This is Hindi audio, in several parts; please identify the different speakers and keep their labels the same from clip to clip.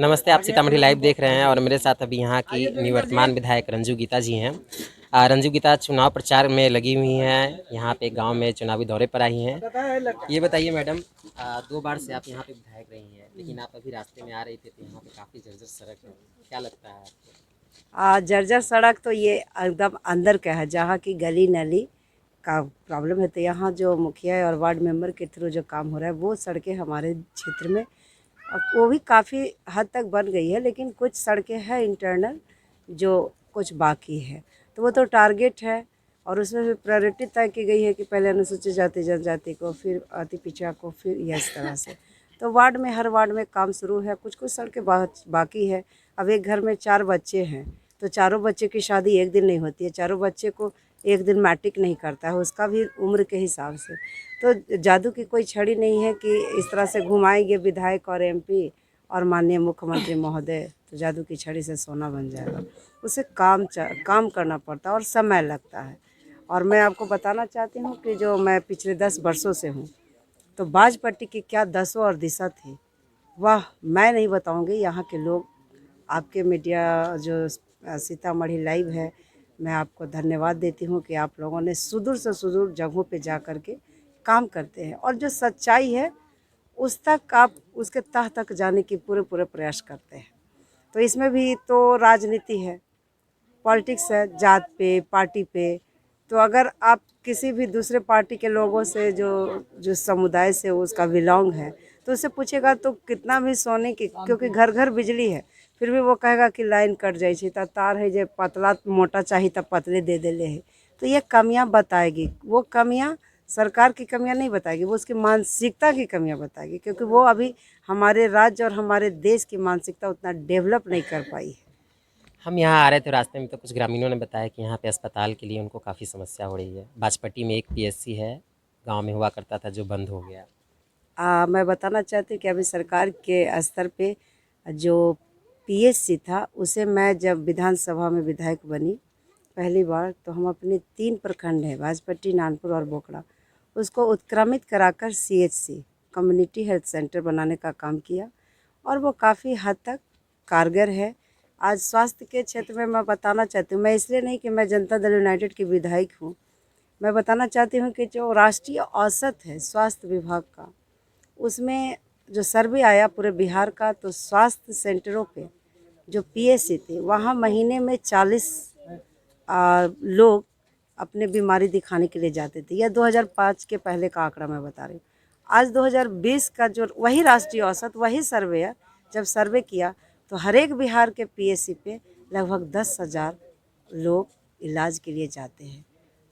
Speaker 1: नमस्ते, आप सीतामढ़ी लाइव देख रहे हैं और मेरे साथ अभी यहाँ की निवर्तमान विधायक रंजू गीता जी हैं। रंजू गीता चुनाव प्रचार में लगी हुई हैं, यहाँ पे गांव में चुनावी दौरे पर आई हैं। ये बताइए मैडम, 2 बार से आप यहाँ पे विधायक रही हैं, लेकिन आप अभी रास्ते में आ रही थी तो यहाँ पे काफ़ी जर्जर सड़क है, क्या लगता है आपको?
Speaker 2: जर्जर सड़क तो ये एकदम अंदर का है, जहाँ की गली नली का प्रॉब्लम है। तो यहाँ जो मुखिया और वार्ड मेंबर के थ्रू जो काम हो रहा है वो सड़कें हमारे क्षेत्र में अब वो भी काफ़ी हद तक बन गई है, लेकिन कुछ सड़कें हैं इंटरनल जो कुछ बाकी है। तो वो तो टारगेट है और उसमें भी प्रायोरिटी तय की गई है कि पहले अनुसूचित जाति जनजाति को, फिर अति पिछड़ा को, फिर यह इस तरह से। तो वार्ड में हर वार्ड में काम शुरू है, कुछ कुछ सड़कें बाकी है। अब एक घर में 4 बच्चे हैं तो चारों बच्चे की शादी एक दिन नहीं होती है, चारों बच्चे को एक दिन मैट्रिक नहीं करता है, उसका भी उम्र के हिसाब से। तो जादू की कोई छड़ी नहीं है कि इस तरह से घुमाएंगे विधायक और एमपी और माननीय मुख्यमंत्री महोदय तो जादू की छड़ी से सोना बन जाएगा। उसे काम करना पड़ता है और समय लगता है। और मैं आपको बताना चाहती हूँ कि जो मैं पिछले 10 वर्षों से हूँ, तो बाजपट्टी की क्या दसों और दिशा थी, वह मैं नहीं बताऊँगी। यहाँ के लोग, आपके मीडिया जो सीतामढ़ी लाइव है, मैं आपको धन्यवाद देती हूँ कि आप लोगों ने सुदूर से सुदूर जगहों पे जा कर के काम करते हैं और जो सच्चाई है उस तक आप उसके तह तक जाने की पूरे प्रयास करते हैं। तो इसमें भी तो राजनीति है, पॉलिटिक्स है, जात पे, पार्टी पे। तो अगर आप किसी भी दूसरे पार्टी के लोगों से जो जो समुदाय से उसका बिलोंग है तो उससे पूछेगा तो कितना भी सोने की, क्योंकि घर घर बिजली है, फिर भी वो कहेगा कि लाइन कट जाए तो तार है जो पतला मोटा चाहिए तब पतले दे देले है। तो ये कमियां बताएगी, वो कमियां सरकार की कमियां नहीं बताएगी, वो उसकी मानसिकता की कमियां बताएगी, क्योंकि वो अभी हमारे राज्य और हमारे देश की मानसिकता उतना डेवलप नहीं कर पाई है।
Speaker 1: हम यहाँ आ रहे थे, रास्ते में तो कुछ ग्रामीणों ने बताया कि यहाँ पे अस्पताल के लिए उनको काफ़ी समस्या हो रही है। बाजपट्टी में एक पीएससी है, गाँव में हुआ करता था जो बंद हो गया।
Speaker 2: मैं बताना चाहती हूँ कि अभी सरकार के स्तर पे जो पीएससी था उसे मैं जब विधानसभा में विधायक बनी पहली बार, तो हम अपने 3 प्रखंड हैं, बाजपट्टी, नानपुर और बोखड़ा, उसको उत्क्रमित कराकर सीएचसी कम्युनिटी हेल्थ सेंटर बनाने का काम किया और वो काफ़ी हद तक कारगर है। आज स्वास्थ्य के क्षेत्र में मैं बताना चाहती हूँ, मैं इसलिए नहीं कि मैं जनता दल यूनाइटेड की विधायक हूँ, मैं बताना चाहती हूँ कि जो राष्ट्रीय औसत है स्वास्थ्य विभाग का, उसमें जो सर्वे आया पूरे बिहार का, तो स्वास्थ्य सेंटरों पे जो पीएससी थे वहाँ महीने में 40 लोग अपने बीमारी दिखाने के लिए जाते थे। यह 2005 के पहले का आंकड़ा मैं बता रही हूँ। आज 2020 का जो वही राष्ट्रीय औसत, वही सर्वे है, जब सर्वे किया तो हर एक बिहार के पीएससी पे लगभग 10,000 लोग इलाज के लिए जाते हैं।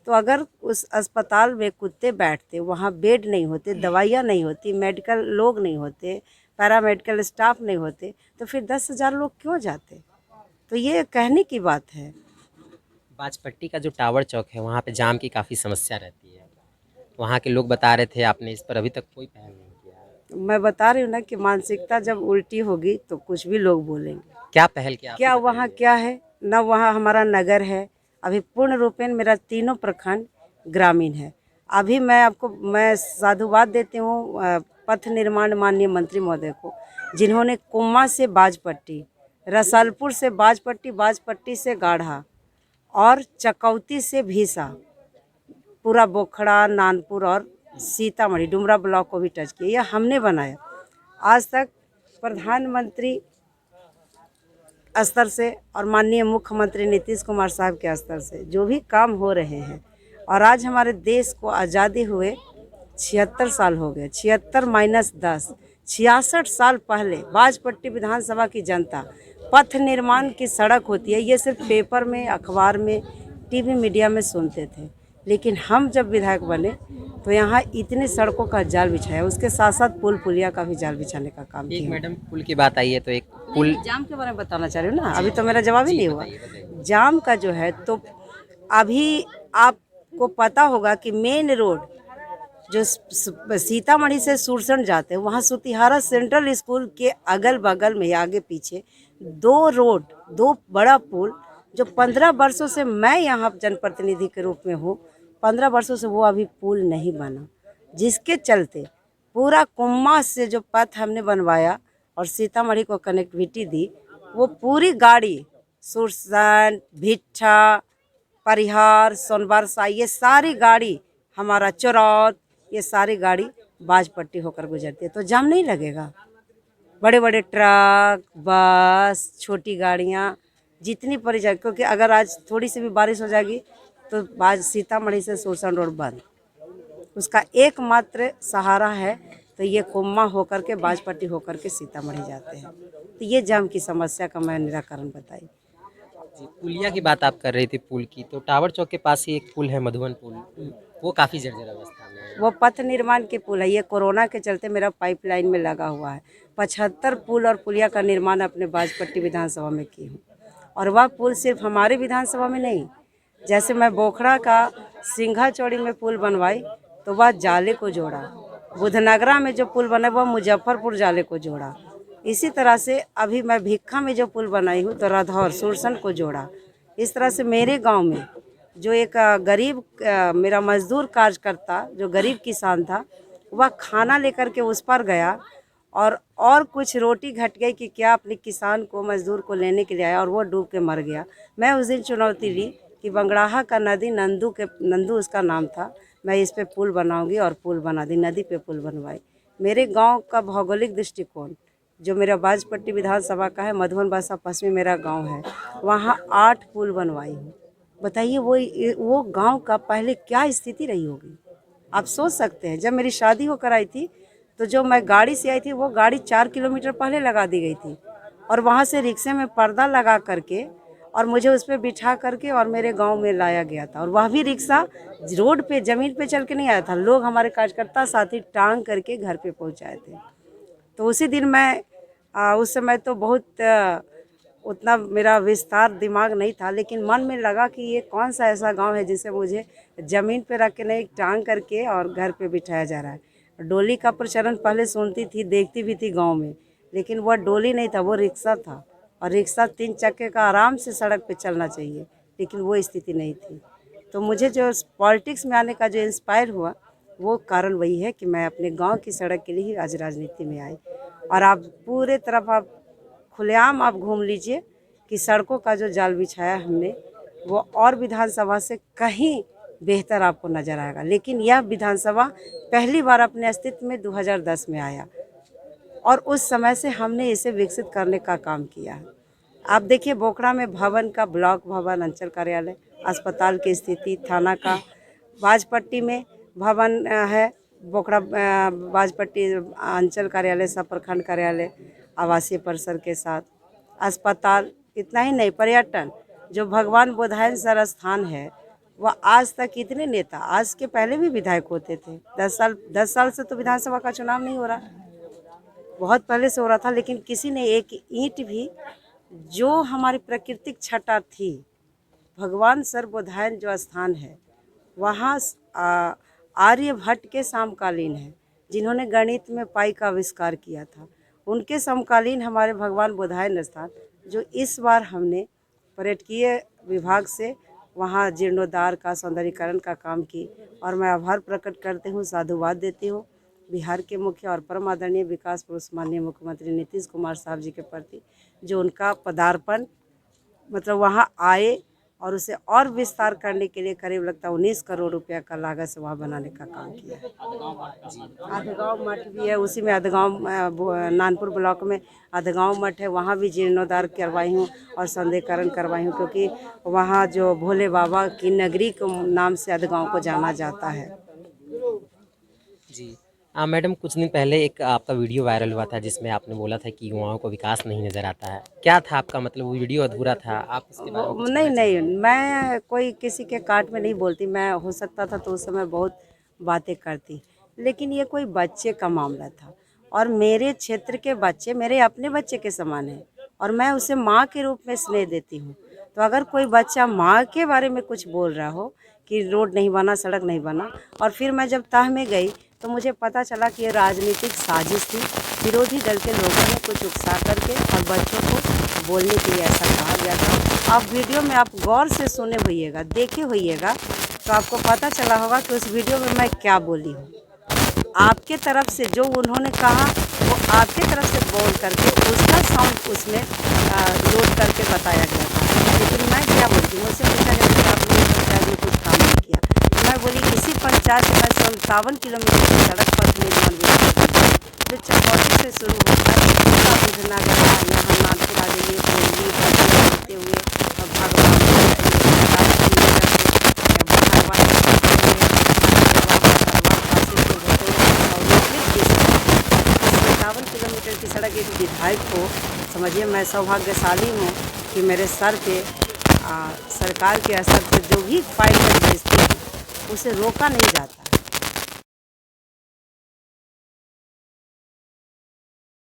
Speaker 2: तो अगर उस अस्पताल में कुत्ते बैठते, वहाँ बेड नहीं होते, दवाइयाँ नहीं होती, मेडिकल लोग नहीं होते, पैरामेडिकल स्टाफ नहीं होते, तो फिर 10,000 लोग क्यों जाते? तो ये कहने की बात है।
Speaker 1: बाजपट्टी का जो टावर चौक है वहाँ पे जाम की काफ़ी समस्या रहती है। वहाँ के लोग बता रहे थे, आपने इस पर अभी तक कोई पहल नहीं किया है।
Speaker 2: मैं बता रही हूँ ना कि मानसिकता जब उल्टी होगी तो कुछ भी लोग बोलेंगे।
Speaker 1: क्या पहल किया आप ही
Speaker 2: क्या वहाँ
Speaker 1: बताइए।
Speaker 2: क्या है न, वहाँ हमारा नगर है। अभी पूर्ण रूपेण मेरा तीनों प्रखंड ग्रामीण है। अभी मैं साधुवाद देती हूँ पथ निर्माण माननीय मंत्री महोदय को, जिन्होंने कुम्मा से बाजपट्टी, रसलपुर से बाजपट्टी, बाजपट्टी से गाढ़ा और चकौती से भीसा, पूरा बोखड़ा, नानपुर और सीतामढ़ी डुमरा ब्लॉक को भी टच किया। यह हमने बनाया। आज तक प्रधानमंत्री स्तर से और माननीय मुख्यमंत्री नीतीश कुमार साहब के स्तर से जो भी काम हो रहे हैं, और आज हमारे देश को आज़ादी हुए 76 साल हो गए, 76 माइनस 10, 66 साल पहले बाजपट्टी विधानसभा की जनता पथ निर्माण की सड़क होती है, ये सिर्फ पेपर में, अखबार में, टीवी मीडिया में सुनते थे। लेकिन हम जब विधायक बने तो यहाँ इतने सड़कों का जाल बिछाया, उसके साथ साथ पुल पुलिया का भी जाल बिछाने का काम
Speaker 1: एक
Speaker 2: किया।
Speaker 1: मैडम पुल की बात आई है तो एक पुल।
Speaker 2: जाम के बारे में बताना चाह रही हूँ ना, अभी तो मेरा जवाब ही
Speaker 1: जी
Speaker 2: नहीं हुआ।
Speaker 1: बताइए बताइए।
Speaker 2: जाम का जो है, तो अभी आपको पता होगा कि मेन रोड जो सीतामढ़ी से सुरसंड जाते हैं, वहाँ सुतिहारा सेंट्रल स्कूल के अगल बगल में आगे पीछे 2 रोड, 2 बड़ा पुल, जो 15 वर्षों से मैं यहाँ जनप्रतिनिधि के रूप में हूँ, 15 वर्षों से वो अभी पुल नहीं बना, जिसके चलते पूरा कुम्मा से जो पथ हमने बनवाया और सीतामढ़ी को कनेक्टिविटी दी, वो पूरी गाड़ी सुरसंड, भिट्ठा, परिहार, सोनबरसा, ये सारी गाड़ी, हमारा चोरौत, ये सारी गाड़ी बाजपट्टी होकर गुजरती है। तो जाम नहीं लगेगा। बड़े बड़े ट्रक, बस, छोटी गाड़ियाँ जितनी पड़ी जाए, क्योंकि अगर आज थोड़ी सी भी बारिश हो जाएगी तो आज सीतामढ़ी से सुरसंड रोड बंद, उसका एकमात्र सहारा है तो ये कोम्मा होकर के बाजपट्टी होकर के सीतामढ़ी जाते हैं। तो ये जाम की समस्या का मैं निराकरण बताई।
Speaker 1: जी, पुलिया की बात आप कर रही थी, पुल की, तो टावर चौक के पास ही एक पुल है, मधुबन पुल, वो काफ़ी जर्जर अवस्था में है।
Speaker 2: वो पथ निर्माण के पुल है, ये कोरोना के चलते मेरा पाइपलाइन में लगा हुआ है। 75 पुल और पुलिया का निर्माण अपने बाजपट्टी विधानसभा में की हूँ, और वह पुल सिर्फ हमारे विधानसभा में नहीं, जैसे मैं बोखड़ा का सिंघा चौड़ी में पुल बनवाई तो वह जाले को जोड़ा, बुधनगरा में जो पुल बना वह मुजफ्फरपुर जाले को जोड़ा, इसी तरह से अभी मैं भिक्खा में जो पुल बनाई हूँ तो रधौर सुरसन को जोड़ा। इस तरह से मेरे गांव में जो एक गरीब मेरा मजदूर कार्यकर्ता जो गरीब किसान था, वह खाना लेकर के उस पर गया और कुछ रोटी घट गई कि क्या अपने किसान को मजदूर को लेने के लिए आया और वो डूब के मर गया। मैं उस दिन चुनौती ली कि बंगड़ाहा का नदी नंदू उसका नाम था, मैं इस पे पुल बनाऊंगी, और पुल बना दी, नदी पे पुल बनवाई। मेरे गांव का भौगोलिक दृष्टिकोण जो मेरा बाजपट्टी विधानसभा का है, मधुबन बासा पश्चिमी मेरा गांव है, वहाँ 8 पुल बनवाई हूँ। बताइए वो गांव का पहले क्या स्थिति रही होगी, आप सोच सकते हैं। जब मेरी शादी होकर आई थी तो जो मैं गाड़ी से आई थी वो गाड़ी 4 किलोमीटर पहले लगा दी गई थी, और वहाँ से रिक्शे में पर्दा लगा करके और मुझे उस पर बिठा करके और मेरे गांव में लाया गया था। और वह भी रिक्शा रोड पे ज़मीन पे चल के नहीं आया था, लोग हमारे कार्यकर्ता साथी टांग करके घर पे पहुंचाए थे। तो उसी दिन मैं उस समय तो बहुत उतना मेरा विस्तार दिमाग नहीं था, लेकिन मन में लगा कि ये कौन सा ऐसा गांव है जिसे मुझे ज़मीन पे रख के नहीं टांग करके और घर पे बिठाया जा रहा है। डोली का प्रचलन पहले सुनती थी, देखती भी थी गांव में, लेकिन वह डोली नहीं था, वो रिक्शा था, और रिक्शा 3 चक्के का आराम से सड़क पे चलना चाहिए, लेकिन वो स्थिति नहीं थी। तो मुझे जो पॉलिटिक्स में आने का जो इंस्पायर हुआ, वो कारण वही है कि मैं अपने गांव की सड़क के लिए ही आज राजनीति में आई। और आप पूरे तरफ आप खुलेआम आप घूम लीजिए कि सड़कों का जो जाल बिछाया हमने वो और विधानसभा से कहीं बेहतर आपको नज़र आएगा। लेकिन यह विधानसभा पहली बार अपने अस्तित्व में 2010 में आया, और उस समय से हमने इसे विकसित करने का काम किया है। आप देखिए बोखड़ा में भवन का ब्लॉक भवन, अंचल कार्यालय, अस्पताल की स्थिति, थाना का, बाजपट्टी में भवन है, बोखड़ा बाजपट्टी अंचल कार्यालय, सब प्रखंड कार्यालय, आवासीय परिसर के साथ अस्पताल। इतना ही नहीं, पर्यटन जो भगवान बोधायन सर स्थान है, वह आज तक इतने नेता, आज के पहले भी विधायक होते थे, 10 साल से तो विधानसभा का चुनाव नहीं हो रहा, बहुत पहले से हो रहा था, लेकिन किसी ने एक ईंट भी, जो हमारी प्राकृतिक छटा थी, भगवान सर बोधायन जो स्थान है वहाँ आर्यभट्ट के समकालीन है, जिन्होंने गणित में पाई का आविष्कार किया था, उनके समकालीन हमारे भगवान बोधायन स्थान, जो इस बार हमने पर्यटकीय विभाग से वहाँ जीर्णोद्धार का, सौंदर्यीकरण का काम की। और मैं आभार प्रकट करती हूँ, साधुवाद देती हूँ बिहार के मुख्य और परम आदरणीय विकास पुरुष माननीय मुख्यमंत्री नीतीश कुमार साहब जी के प्रति, जो उनका पदार्पण मतलब वहाँ आए और उसे और विस्तार करने के लिए करीब लगता 19 करोड़ रुपया का लागत से वहाँ बनाने का काम किया है। अधगांव मठ भी है, उसी में अधगांव नानपुर ब्लॉक में अधगांव मठ है, वहाँ भी जीर्णोद्धार करवाई हूँ और सौंदर्यीकरण करवाई हूँ, क्योंकि वहाँ जो भोले बाबा की नगरी के नाम से अधगांव को जाना जाता है।
Speaker 1: जी मैडम, कुछ दिन पहले एक आपका वीडियो वायरल हुआ था जिसमें आपने बोला था कि युवाओं को विकास नहीं नज़र आता है। क्या था आपका मतलब, वो वीडियो अधूरा था, आप उसके बारे में कुछ कहना
Speaker 2: नहीं, मैं कोई किसी के काट में नहीं बोलती, मैं हो सकता था तो उस समय बहुत बातें करती, लेकिन ये कोई बच्चे का मामला था, और मेरे क्षेत्र के बच्चे मेरे अपने बच्चे के समान हैं, और मैं उसे माँ के रूप में स्नेह देती हूँ। तो अगर कोई बच्चा माँ के बारे में कुछ बोल रहा हो कि रोड नहीं बना, सड़क नहीं बना, और फिर मैं जब तह में गई तो मुझे पता चला कि ये राजनीतिक साजिश थी, विरोधी दल के लोगों ने कुछ उकसा करके और बच्चों को बोलने के लिए ऐसा कहा गया था। आप वीडियो में आप गौर से सुने होइएगा, देखे होइएगा, तो आपको पता चला होगा कि उस वीडियो में मैं क्या बोली हूँ। आपके तरफ से जो उन्होंने कहा वो आपके तरफ से बोल करके उसका साउंड उसमें लोड करके बताया गया था। लेकिन मैं क्या बोलती हूँ, मुझसे पूछा गया कि आपने पंचायत में कुछ काम नहीं किया। मैं बोली इसी पंचायत में 57 किलोमीटर की सड़क पथ निर्माण विभाग जो चकौती से शुरू होता है बुधनगर यहाँ नागपुर आ जाइए, कोयली होते हुए और भगवान किलोमीटर की सड़क एक विधायक को समझिए, मैं सौभाग्यशाली हूँ कि मेरे सर पे सरकार के असर से जो भी फाइल भेजती है उसे रोका नहीं जाता।